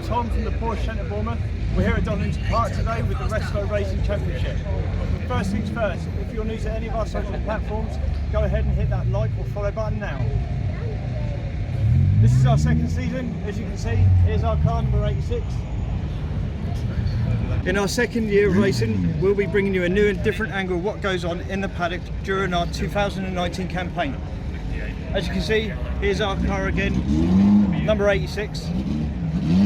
Tom from the Porsche Centre Bournemouth. We're here at Donnington Park today with the Restoracing Championship. First things first, if you're new to any of our social platforms, go ahead and hit that like or follow button now. This is our second season. As you can see, here's our car number 86. In our second year of racing, we'll be bringing you a new and different angle of what goes on in the paddock during our 2019 campaign. As you can see, here's our car again, number 86.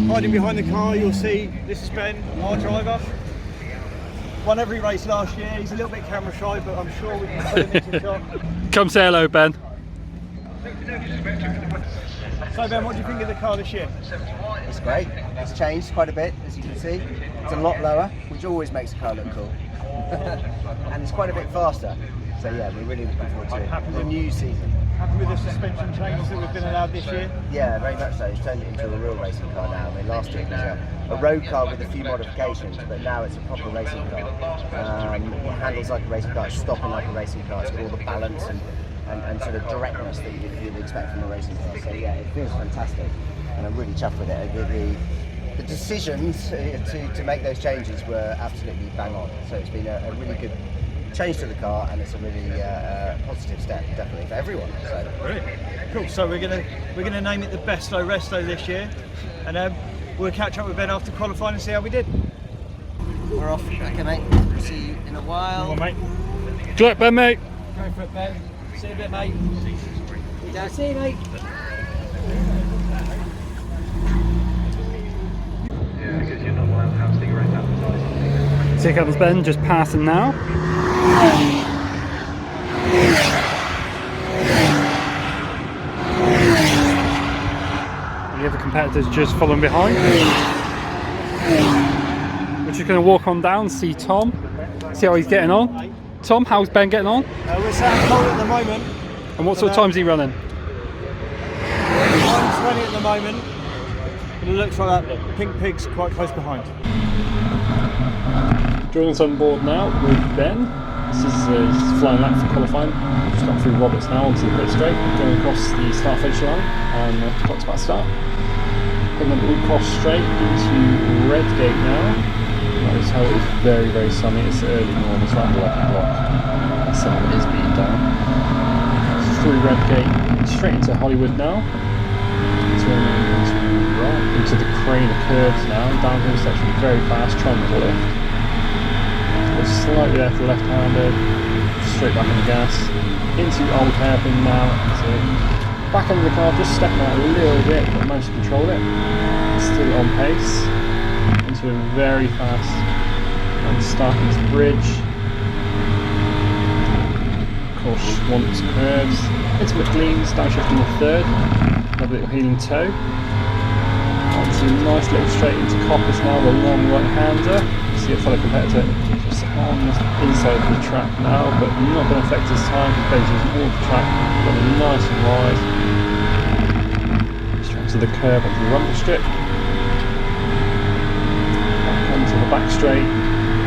Hiding behind the car, you'll see this is Ben, our driver. Won every race last year. He's a little bit camera shy, but I'm sure we can put him into shot. Come say hello, Ben. So Ben, what do you think of the car this year? It's great. It's changed quite a bit, as you can see. It's a lot lower, which always makes the car look cool. And it's quite a bit faster. So yeah, we're really looking forward to it. The new season. Happy with the suspension changes that we've been allowed this year? Yeah, very much so. It's turned it into a real racing car now. I mean, last year it was a road car with a few modifications, but now it's a proper racing car. It handles like a racing car, it's stopping like a racing car, it's got all the balance and sort of directness that you'd expect from a racing car. So yeah, it feels fantastic, and I'm really chuffed with it. The decisions to make those changes were absolutely bang on. So it's been a really good change to the car, and it's a really positive step, definitely for everyone. So brilliant, cool. So we're gonna name it the Besto Resto this year, and we'll catch up with Ben after qualifying and see how we did. We're off. Okay, mate. See you in a while. Come on, mate. Good luck, Ben, mate. Go for it, Ben. See you in a bit, mate. See you, mate. So here comes Ben, just passing now. The other competitors just following behind. We're just going to walk on down, see Tom, see how he's getting on. Tom, how's Ben getting on? We're sat cold at the moment. And what sort of time's he running? 1:20 at the moment. But it looks like that pink pig's quite close behind. Joining us on board now with Ben. This is flying lap for qualifying. Just got through Roberts now onto the pit straight, going across the start finish line and got to that start. And then we cross straight into Redgate now. Notice how it's very, very sunny. It's early morning, it's around 11 o'clock. The sun is beating down. Through Redgate, straight into Hollywood now. Turning into right into the crane of curves now. Downhill section very fast, trying to lift. Slightly left, left-handed, straight back on the gas, into Old Hairpin now, so back under the car, just stepping out a little bit, but managed to control it, still on pace, into a very fast and start into the bridge, of course once curves, into McLean's, downshifting the third, another little heel and toe, onto a nice little straight into Coppice now, the long right-hander. See a fellow competitor just on the inside of the track now, but not going to affect his time because Ben's using all the track, got it nice and wide. Straight to the curb onto the rumble strip. Back onto the back straight,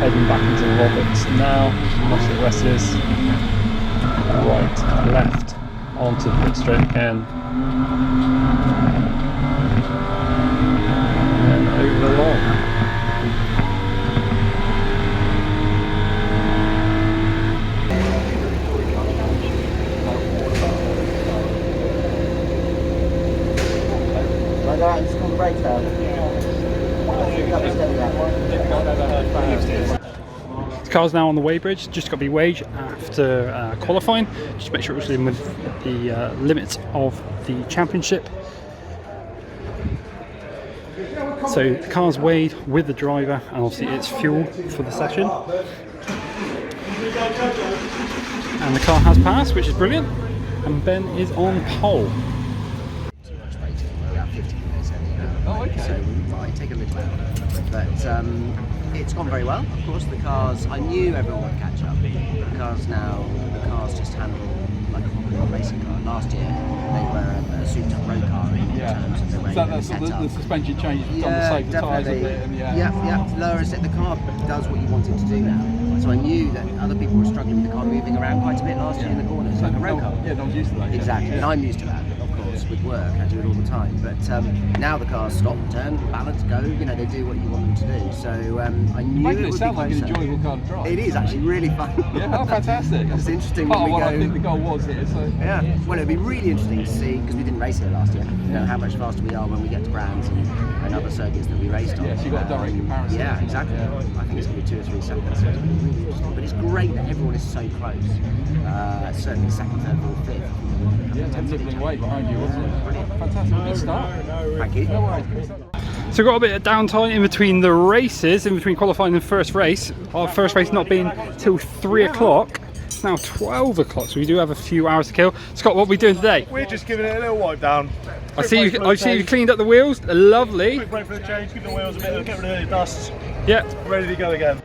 heading back into the Roberts now. Nice little S's. Right, left, onto the pit straight again. And then over the long. It's called the brake down. The car's now on the weighbridge, just got to be weighed after qualifying, just to make sure it was in with the limits of the championship. So the car's weighed with the driver, and obviously it's fuel for the session. And the car has passed, which is brilliant, and Ben is on pole. Oh, okay. So we might take a little bit, but it's gone very well. Of course, the cars, I knew everyone would catch up. The cars just handle like a real racing car. Last year, they were a souped up road car in terms of the way they were set up. The suspension changes have done to save the tyres a bit. And yeah. Lower set, the car does what you want it to do now. So I knew that other people were struggling with the car moving around quite a bit last year in the corners, like a road car. Yeah, no one's used to that. Exactly, and I'm used to that, of course. just with work. I do it all the time. But now the cars stop, turn, balance, go. You know, they do what you want them to do. So I knew it would sound be like an closer. enjoyable car to drive. It is actually really fun. Yeah, oh, fantastic. It's interesting Part when of we what go. I think the goal was here. So Yeah, well, it'd be really interesting to see, because we didn't race here last year, you know, how much faster we are when we get to Brands and other circuits that we raced on. Yeah, so you've got a direct comparison. Yeah, exactly. Yeah. I think it's going to be 2 or 3 seconds, so it's going to be really interesting. But it's great that everyone is so close. Certainly second, third, fourth, fifth. Yeah, and nibbling away behind you, wasn't it? Fantastic. Good start. Thank you. No worries. So we've got a bit of downtime in between the races, in between qualifying and first race. Our first race not being till 3 o'clock. It's now 12 o'clock, so we do have a few hours to kill. Scott, what are we doing today? We're just giving it a little wipe down. I see you cleaned up the wheels. Lovely. Quick break for the change, give the wheels a bit, get rid of the dust. Yeah. Ready to go again.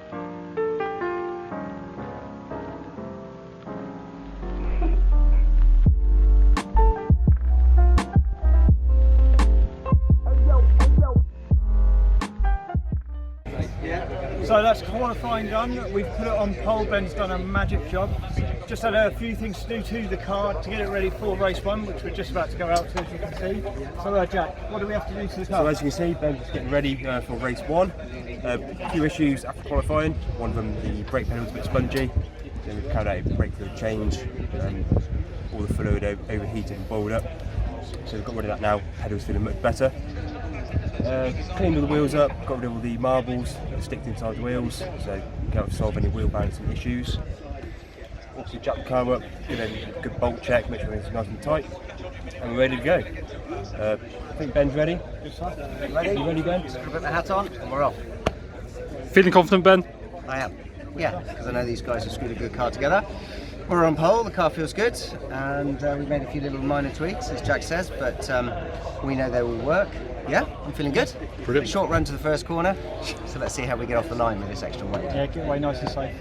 So that's qualifying done. We've put it on pole. Ben's done a magic job. Just had a few things to do to the car to get it ready for race 1, which we're just about to go out to, as you can see. So Jack, what do we have to do to the car? So as you can see, Ben's just getting ready for race 1. A few issues after qualifying. One of them, the brake pedal was a bit spongy. Then we've carried out a brake fluid change. All the fluid overheated and boiled up. So we've got rid of that now. Pedal's feeling much better. Cleaned all the wheels up, got rid of all the marbles that sticked inside the wheels, so you can't solve any wheel balancing issues. Obviously jack the car up, give it a good bolt check, make sure it's nice and tight, and we're ready to go. I think Ben's ready. Ready? You ready, Ben? Just put the hat on and we're off. Feeling confident, Ben? I am. Yeah, because I know these guys have screwed a good car together. We're on pole, the car feels good, and we made a few little minor tweaks, as Jack says, but we know they will work. Yeah, I'm feeling good. Brilliant. Short run to the first corner, so let's see how we get off the line with this extra weight. Yeah, get away nice and safe.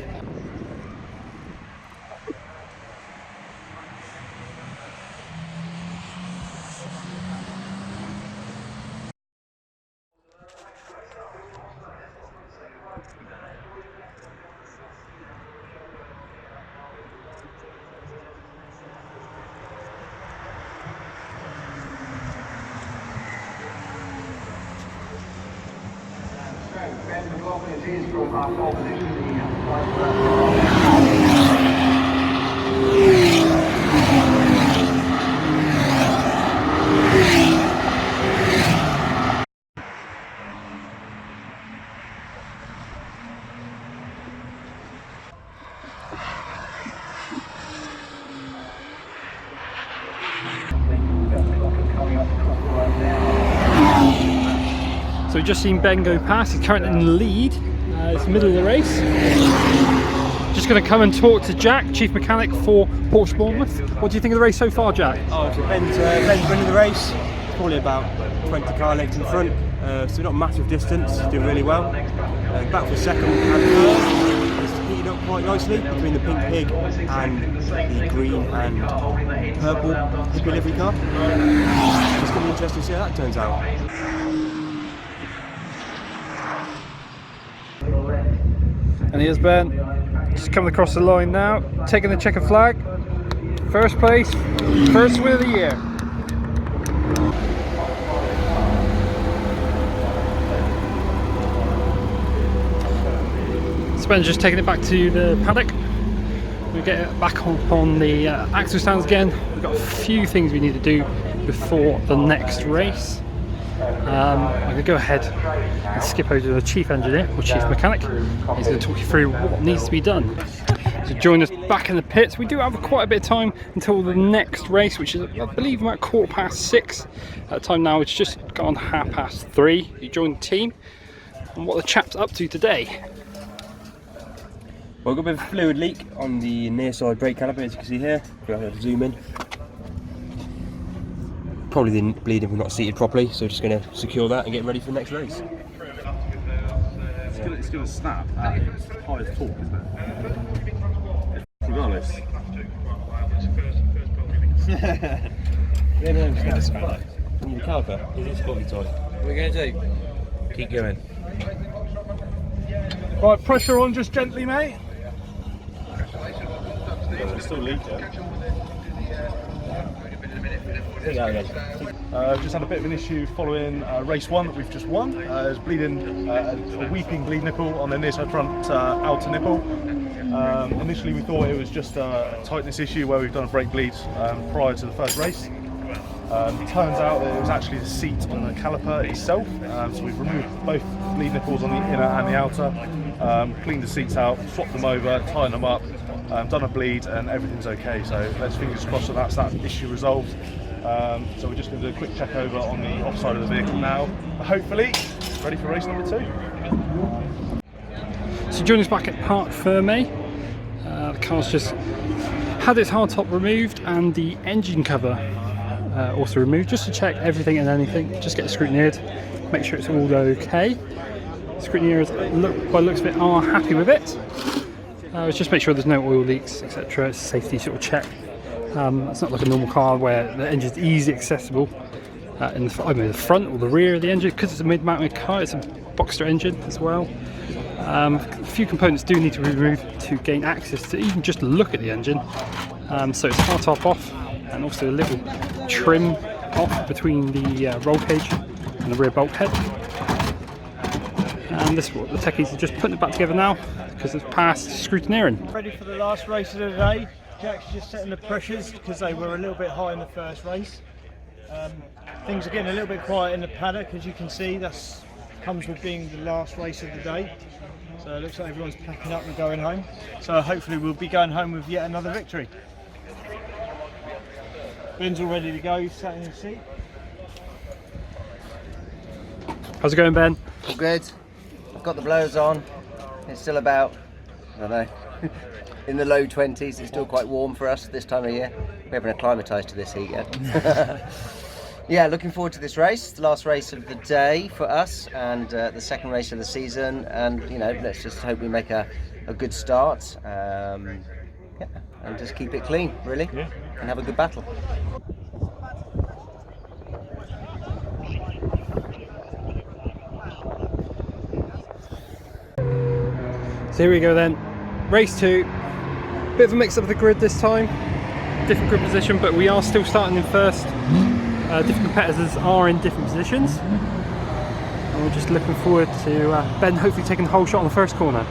So we've just seen Ben go past. He's currently in the lead. It's the middle of the race. Just going to come and talk to Jack, chief mechanic for Porsche Bournemouth. What do you think of the race so far, Jack? Oh, so Ben's winning the race. Probably about 20 car lengths in front, so not a massive distance. Doing really well. Back for second and third. It's heated up quite nicely between the pink pig and the green and purple hippie livery car. It's going to be interesting to see how that turns out. And here's Ben, just coming across the line now, taking the checker flag. First place, first win of the year. So Ben's just taking it back to the paddock. We get it back on the axle stands again. We've got a few things we need to do before the next race. I'm going to go ahead and skip over to the chief engineer or chief mechanic. He's going to talk you through what needs to be done. So join us back in the pits. We do have quite a bit of time until the next race, which is I believe about 6:15. At the time now it's just gone 3:30. You join the team and what the chap's up to today. Well, I've got a bit of a fluid leak on the near side brake caliper, as you can see here. I'll have to zoom in. Probably didn't bleed if we're not seated properly, so just going to secure that and get ready for the next race. It's going to snap at its highest torque, isn't it? Regardless. Yeah, no, it's going to snap. You need a caliper? It is quality tight. What are we going to do? Keep going. Right, pressure on just gently, mate. It's still leaking. Just had a bit of an issue following race 1 that we've just won. There's bleeding, a weeping bleed nipple on the near side front outer nipple. Initially we thought it was just a tightness issue where we've done a brake bleed prior to the first race. Turns out that it was actually the seat on the caliper itself. So we've removed both bleed nipples on the inner and the outer, cleaned the seats out, swapped them over, tightened them up, done a bleed, and everything's okay. So let's fingers crossed that that's that issue resolved. So we're just going to do a quick check over on the offside of the vehicle now. Hopefully, ready for race number 2. So join us back at Parc Fermé. The car's just had its hardtop removed and the engine cover also removed, just to check everything and anything. Just get it scrutineered, make sure it's all okay. Scrutineers, by the looks of it, are happy with it. Let's just make sure there's no oil leaks, etc. It's a safety sort of check. It's not like a normal car where the engine's easily accessible in the front or the rear of the engine, because it's a mid-mounted car. It's a Boxster engine as well. A few components do need to be removed to gain access to even just look at the engine. So it's hardtop off, and also a little trim off between the roll cage and the rear bulkhead. And this is what the techies are just putting it back together now, because it's past scrutineering. Ready for the last race of the day. Jack's just setting the pressures because they were a little bit high in the first race. Things are getting a little bit quiet in the paddock, as you can see. That comes with being the last race of the day. So it looks like everyone's packing up and going home. So hopefully we'll be going home with yet another victory. Ben's all ready to go, sat in his seat. How's it going, Ben? All good. I've got the blowers on. It's still about, I don't know, in the low 20s. It's still quite warm for us this time of year. We haven't acclimatised to this heat yet. Yeah, looking forward to this race. The last race of the day for us, and the second race of the season. And you know, let's just hope we make a good start. Yeah, and just keep it clean, really, and have a good battle. So here we go then, race 2. Bit of a mix up of the grid this time, different grid position, but we are still starting in first. Different competitors are in different positions, and we're just looking forward to Ben hopefully taking the whole shot on the first corner.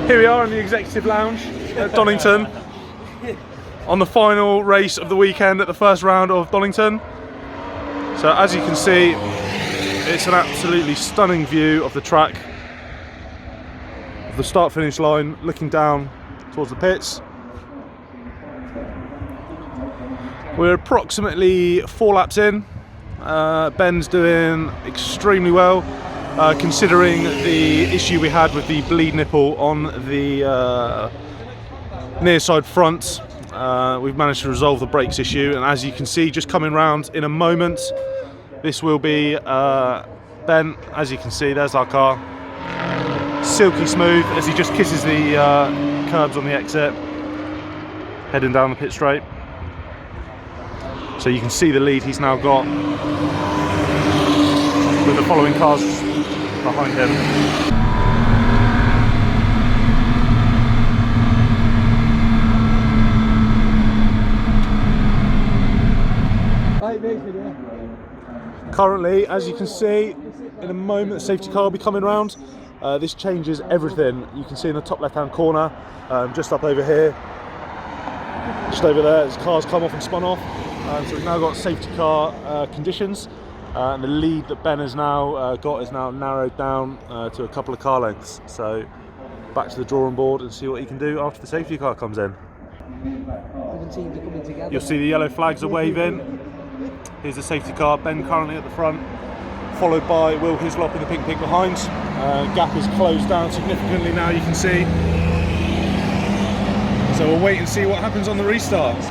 Here we are in the executive lounge at Donnington on the final race of the weekend at the first round of Donnington. So as you can see, it's an absolutely stunning view of the track, of the start finish line, looking down towards the pits. We're approximately 4 laps in. Ben's doing extremely well. considering the issue we had with the bleed nipple on the near side front. We've managed to resolve the brakes issue, and as you can see, just coming round in a moment, this will be bent. As you can see, there's our car, silky smooth as he just kisses the curbs on the exit, heading down the pit straight. So you can see the lead he's now got with the following cars behind him. Currently, as you can see, in a moment the safety car will be coming round. This changes everything. You can see in the top left hand corner, just up over here, just over there, his car's come off and spun off. So we've now got safety car conditions, and the lead that Ben has now got is now narrowed down to a couple of car lengths. So back to the drawing board and see what he can do after the safety car comes in. You'll see the yellow flags are waving. Here's the safety car, Ben currently at the front, followed by Will Hislop in the pink pig behind. Gap is closed down significantly now, you can see. So we'll wait and see what happens on the restart.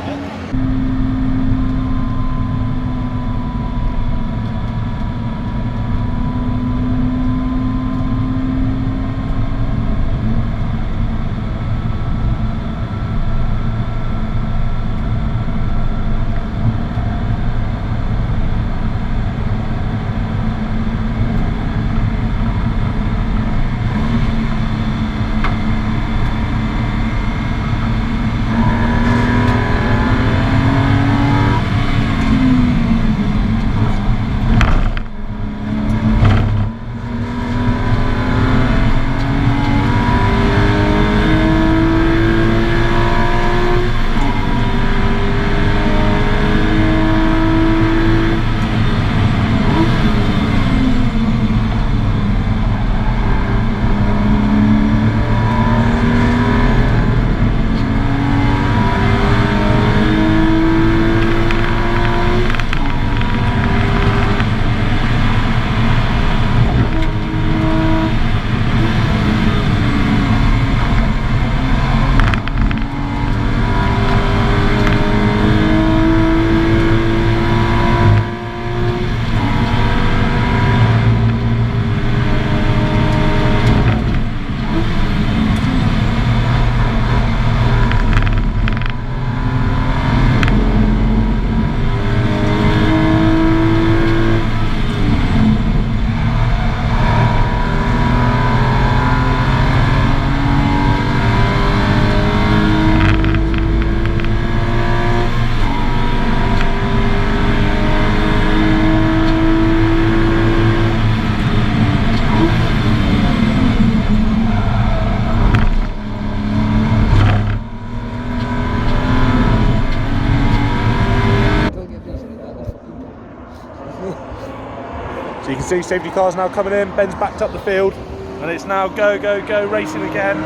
So you can see safety cars now coming in, Ben's backed up the field, and it's now go, go, go, racing again.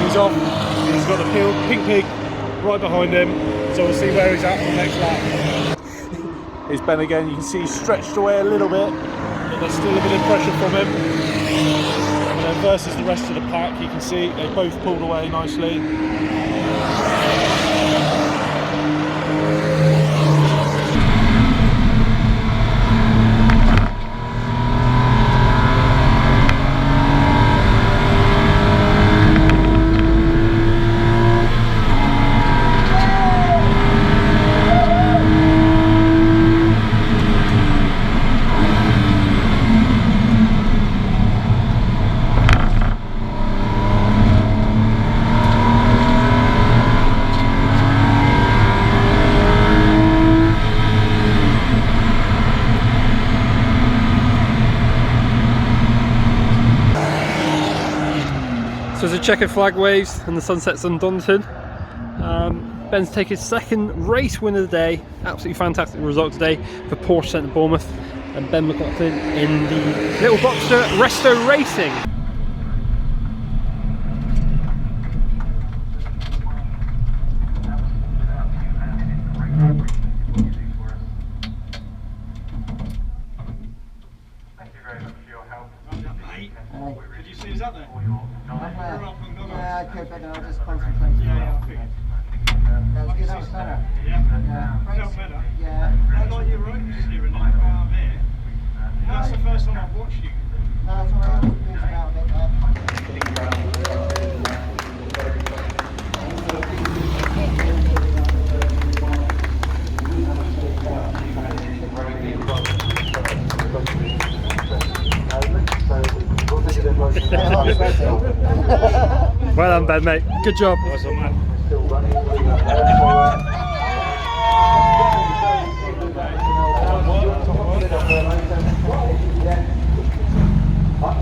He's off, he's got the pink pig right behind him, so we'll see where he's at on the next lap. Here's Ben again, you can see he's stretched away a little bit, but there's still a bit of pressure from him. And then versus the rest of the pack, you can see they both pulled away nicely. So as the checkered flag waves and the sun sets on Donnington, Ben's taken his second race win of the day. Absolutely fantastic result today for Porsche Centre Bournemouth and Ben McLaughlin in the little Boxter Restoracing. Thank you very much for your help. no, just concentrating on it. That was good, that was better. Felt better. Yeah. I like your ropes here and out there. That's the first time I've watched you. No, that's all right. There's about a bit there. Well done, Ben, mate. Good job. Awesome, man.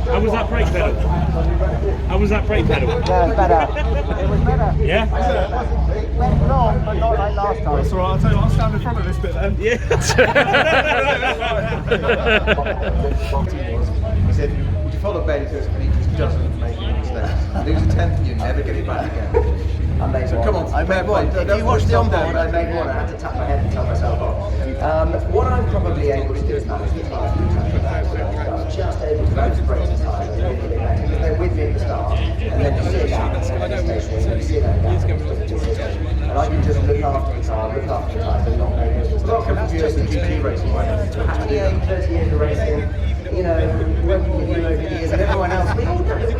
How was that brake pedal? How was that brake pedal? Yeah, it was better. It was better. Yeah? It went long, but not like last time. That's all right. I'll tell you what, I'll stand in front of this bit then. Yeah. He said, would you follow Ben to us and he just doesn't make any mistakes. Lose a tenth and you never get it back again. I made So one. come on, I fair made one. play. If Don't you watch the stop onboard, there, I made one. I had to tap my head and tell myself off. What I'm probably able to do is manage the tyres. I'm just able to manage the brakes and tyres a little bit better because they're with me at the start, and then you see it down at the station, and you see it down and I can just look after the car, look after the tyres, and not make it. That's just GT racing, right? 28, 30 years of racing. You know, working with you over the years, and everyone else. We all do it.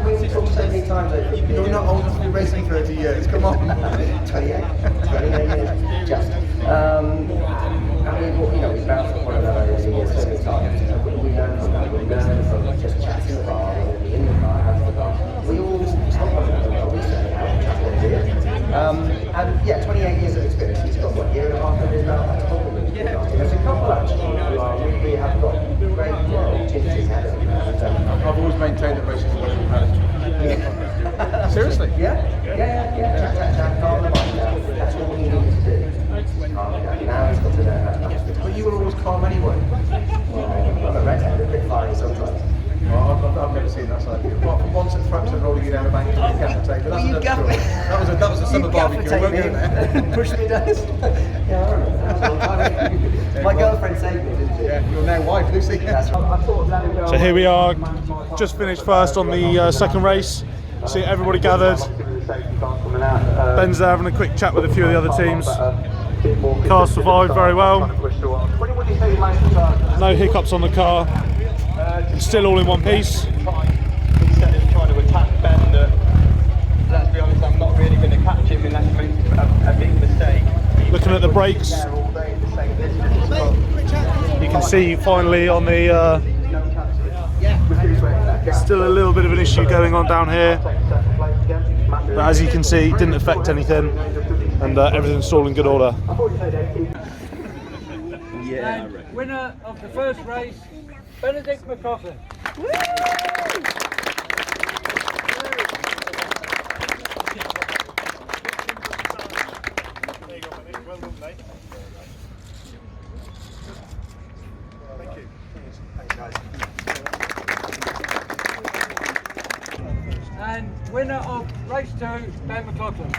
We've talked so many times over. You're not old enough to be racing 30 years, come on. 28 years, just. And we bounced off one another over the years so many times. We learn from that. We learn from just chatting in the bar, or in the car, out of the bar. We all stop one another, we say how we chat over. And yeah, 28 years of experience. He's got what, a year and a half of his now? That's probably. There's a couple actually who are really have got great opportunities ahead of them. I've always maintained that racing is a challenge. Seriously? Yeah. Chat, calm the mind down. That's all he needs to do. Calm it down. Now he's got to know how to manage it. But you were always calm anyway. I'm a redhead, a bit fiery sometimes. Well, I've never seen that side of you. Apart from once at Frampton rolling you down a bank to the gaffer tape, but that's You another gaffer- story. That was a summer barbecue. We won't go there. Push me down. Yeah, I remember. My girlfriend saved me, didn't she? Yeah, your now wife, Lucy. That's right. I thought of that. So here we are, just finished first on the second race. See everybody gathered. Ben's there having a quick chat with a few of the other teams. Car survived very well. No hiccups on the car. It's still all in one piece. He said he's trying to attack Ben, that, let's be honest, I'm not really going to catch him unless he makes a big mistake. Looking at the brakes, you can see finally on the still a little bit of an issue going on down here, but as you can see, didn't affect anything, and everything's all in good order. And winner of the first race, Benedict McCoffin. And winner of race 2, Ben McLaughlin.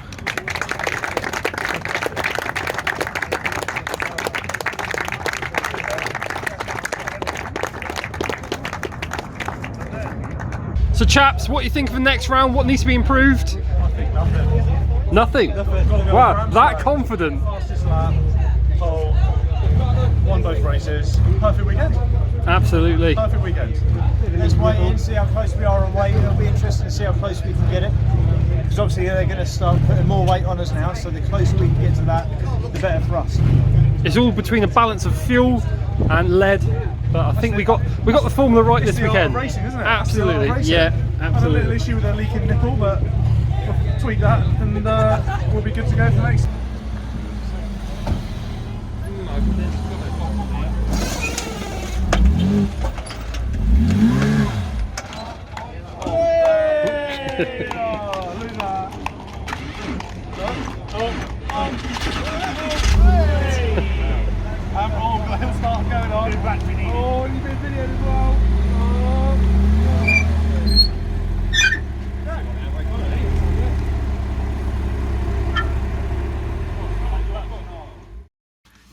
So chaps, what do you think of the next round? What needs to be improved? Nothing. Wow, that confident. Fastest lap, pole, won both races. Perfect weekend. Absolutely. Perfect weekend. Let's wait in, see how close we are on weight. It'll be interesting to see how close we can get it. Because obviously they're going to start putting more weight on us now, so the closer we can get to that, the better for us. It's all between a balance of fuel and lead, but I think we got the formula right this It's the art of weekend. racing, isn't it? Absolutely. It's the art of racing. Yeah, I had a little absolutely. issue with a leaking nipple, but we'll tweak that and we'll be good to go for next. Start going on. Oh, you've been videoed as well.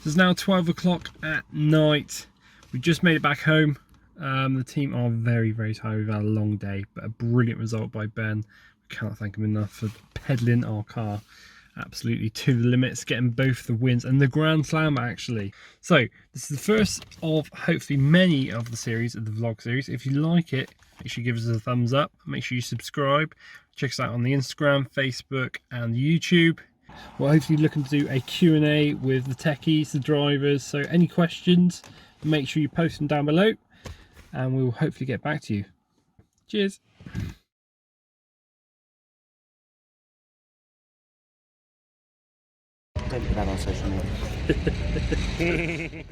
It's now 12 o'clock at night. We just made it back home. The team are very, very tired. We've had a long day, but a brilliant result by Ben. Can't thank him enough for peddling our car absolutely to the limits, getting both the wins and the Grand Slam actually. So this is the first of hopefully many of the series, of the vlog series. If you like it, make sure you give us a thumbs up, make sure you subscribe, check us out on the Instagram, Facebook and YouTube. We're hopefully looking to do a Q&A with the techies, the drivers, so any questions, make sure you post them down below and we'll hopefully get back to you. Cheers. Don't put that on social media.